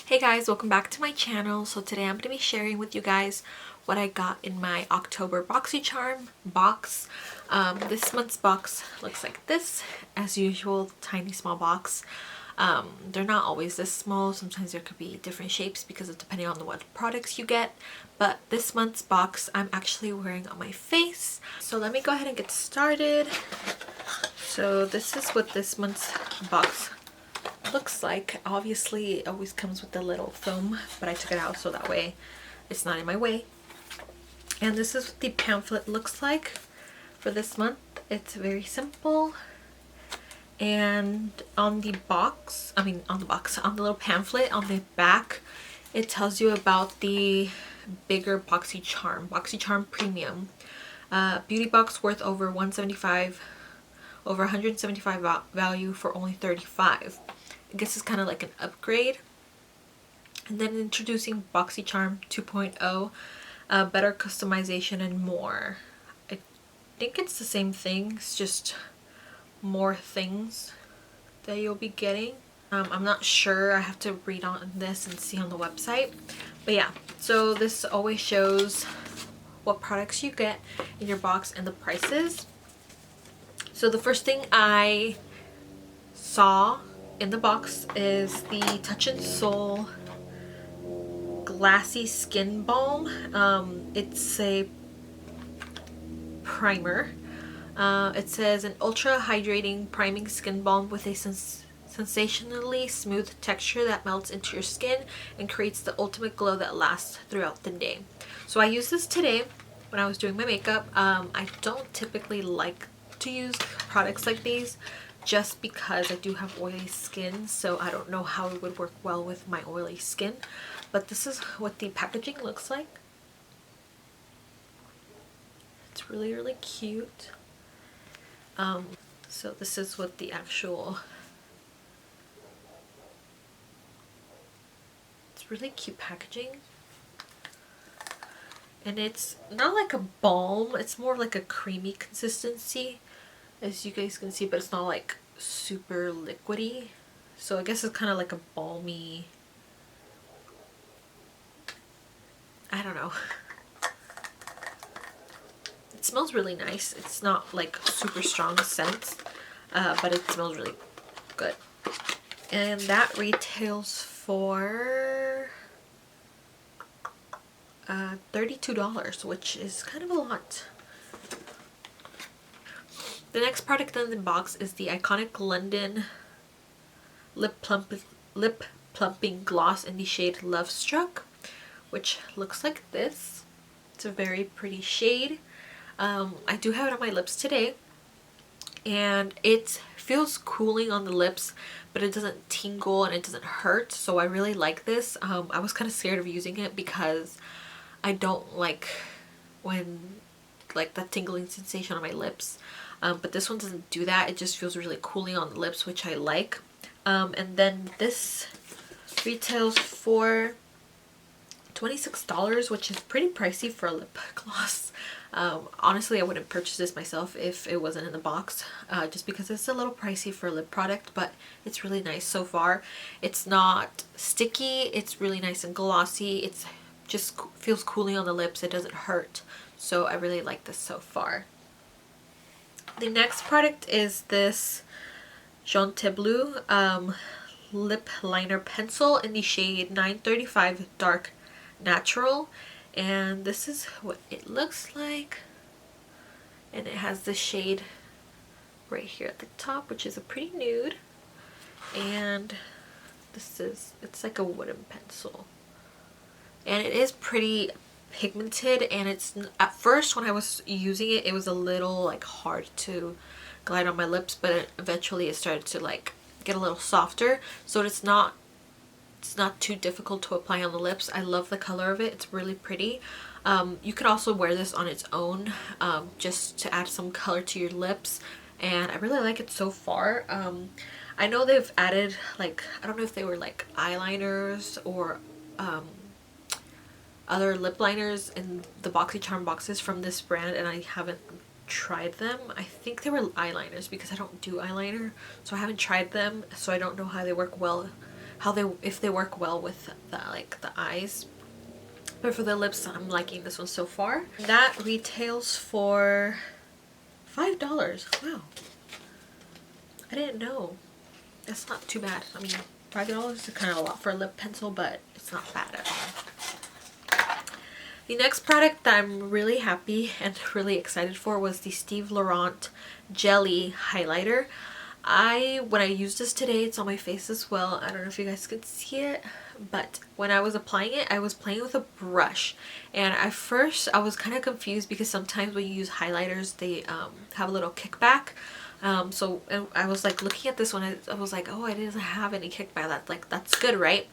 Hey guys, welcome back to my channel. So today I'm going to be sharing with you guys what I got in my October Boxycharm box. This month's box looks like this. As usual, tiny small box. They're not always this small. Sometimes there could be different shapes because it's depending on what products you get. But this month's box I'm actually wearing on my face. So let me go ahead and get started. So this is what this month's box looks like. Obviously it always comes with the little foam, but I took it out so that way it's not in my way. And this is what the pamphlet looks like for this month. It's very simple, and on the little pamphlet on the back, it tells you about the bigger Boxycharm Premium beauty box, worth over 175, over 175 value for only 35. I guess it's kind of like an upgrade. And then introducing Boxycharm 2.0, better customization and more. I think it's the same thing, it's just more things that you'll be getting. I'm not sure, I have to read on this and see on the website. But yeah, so this always shows what products you get in your box and the prices. So the first thing I saw in the box is the Touch and Soul Glassy Skin Balm. It's a primer. It says an ultra hydrating priming skin balm with a sensationally smooth texture that melts into your skin and creates the ultimate glow that lasts throughout the day. So I used this today when I was doing my makeup. I don't typically like to use products like these just because I do have oily skin, so I don't know how it would work well with my oily skin. But this is what the packaging looks like. It's really cute. So this is what the actual, it's really cute packaging. And it's not like a balm, it's more like a creamy consistency, as you guys can see, but it's not like super liquidy. So I guess it's kind of like a balmy, I don't know. It smells really nice. It's not like super strong scents, but it smells really good. And that retails for $32, which is kind of a lot. The next product in the box is the iconic London lip plumping gloss in the shade Love Struck, which looks like this. It's a very pretty shade. I do have it on my lips today, and it feels cooling on the lips, but it doesn't tingle and it doesn't hurt, so I really like this. I was kind of scared of using it because I don't like when like that tingling sensation on my lips, but this one doesn't do that. It just feels really cooling on the lips, which I like. And then this retails for $26, which is pretty pricey for a lip gloss. Honestly, I wouldn't purchase this myself if it wasn't in the box, just because it's a little pricey for a lip product, but it's really nice so far. It's not sticky, it's really nice and glossy. It's just feels cooling on the lips, it doesn't hurt, so I really like this so far. The next product is this Jaunty Blue lip liner pencil in the shade 935 Dark Natural, and this is what it looks like. And it has the shade right here at the top, which is a pretty nude, and it's like a wooden pencil, and it is pretty pigmented. And it's, at first when I was using it, it was a little like hard to glide on my lips, but eventually it started to like get a little softer, so it's not too difficult to apply on the lips. I love the color of it, it's really pretty. You could also wear this on its own, just to add some color to your lips, and I really like it so far. I know they've added, like, I don't know if they were like eyeliners or other lip liners in the Boxycharm boxes from this brand, and I haven't tried them. I think they were eyeliners because I don't do eyeliner, so I haven't tried them, so I don't know how they work well, if they work well with the like the eyes. But for the lips, I'm liking this one so far. That retails for $5. Wow, I didn't know. That's not too bad. I mean, $5 is kind of a lot for a lip pencil, but it's not bad at all. The next product that I'm really happy and really excited for was the Steve Laurent Jelly Highlighter. When I used this today, it's on my face as well. I don't know if you guys could see it, but when I was applying it, I was playing with a brush, and at first I was kind of confused because sometimes when you use highlighters, they have a little kickback. So I was like looking at this one, I was like, oh, it doesn't have any kickback. That's good, right?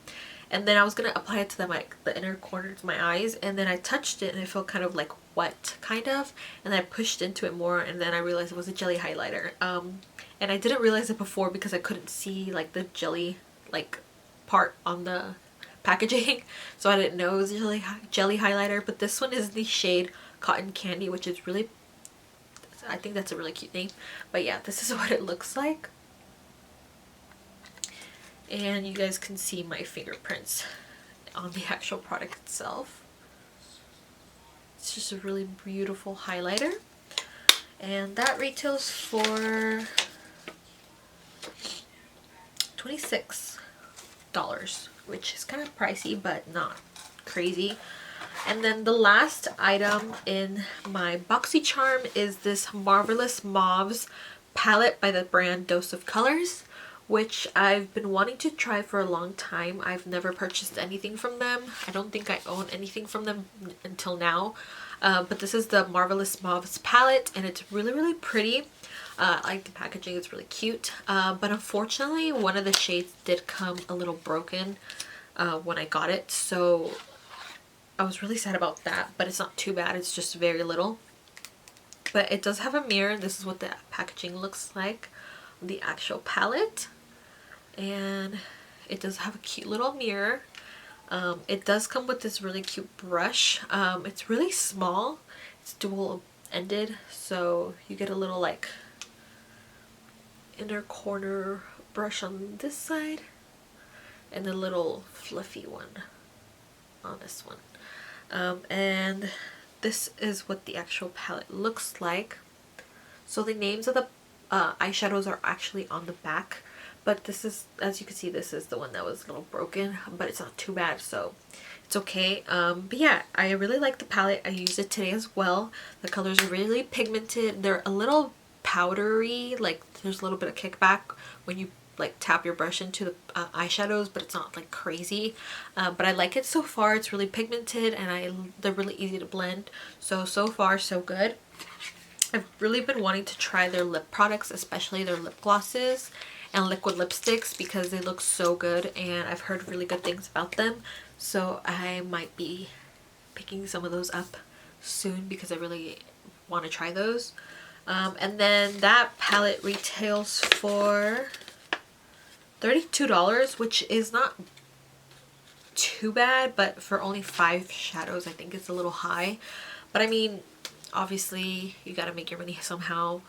And then I was gonna apply it to the inner corners of my eyes, and then I touched it and it felt kind of like wet, kind of, and I pushed into it more, and then I realized it was a jelly highlighter. And I didn't realize it before because I couldn't see like the jelly like part on the packaging, so I didn't know it was a jelly highlighter. But this one is the shade Cotton Candy, which is really, I think that's a really cute name. But yeah, this is what it looks like. And you guys can see my fingerprints on the actual product itself. It's just a really beautiful highlighter. And that retails for $26, which is kind of pricey, but not crazy. And then the last item in my Boxycharm is this Marvelous Mauves palette by the brand Dose of Colors, which I've been wanting to try for a long time. I've never purchased anything from them. I don't think I own anything from them until now. But this is the Marvelous Mauves palette, and it's really, really pretty. I like the packaging, it's really cute. But unfortunately, one of the shades did come a little broken when I got it. So I was really sad about that, but it's not too bad. It's just very little. But it does have a mirror. This is what the packaging looks like, the actual palette. And it does have a cute little mirror. It does come with this really cute brush. It's really small. It's dual ended, so you get a little like inner corner brush on this side and a little fluffy one on this one. And this is what the actual palette looks like. So the names of the eyeshadows are actually on the back, but this is, as you can see, this is the one that was a little broken, but it's not too bad, so it's okay. But yeah, I really like the palette. I used it today as well. The colors are really pigmented. They're a little powdery, like there's a little bit of kickback when you like tap your brush into the eyeshadows, but it's not like crazy. But I like it so far. It's really pigmented, and they're really easy to blend. So far so good. I've really been wanting to try their lip products, especially their lip glosses and liquid lipsticks, because they look so good and I've heard really good things about them. So I might be picking some of those up soon because I really want to try those. And then that palette retails for $32, which is not too bad, but for only 5 shadows I think it's a little high. But I mean, obviously you gotta make your money somehow.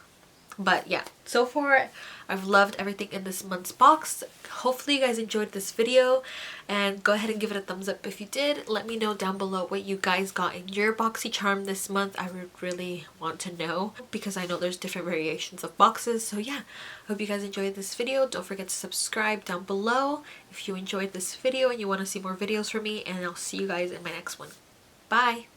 But yeah, so far I've loved everything in this month's box. Hopefully you guys enjoyed this video, and go ahead and give it a thumbs up if you did. Let me know down below what you guys got in your Boxycharm this month. I would really want to know, because I know there's different variations of boxes. So yeah, hope you guys enjoyed this video. Don't forget to subscribe down below if you enjoyed this video and you want to see more videos from me, and I'll see you guys in my next one. Bye!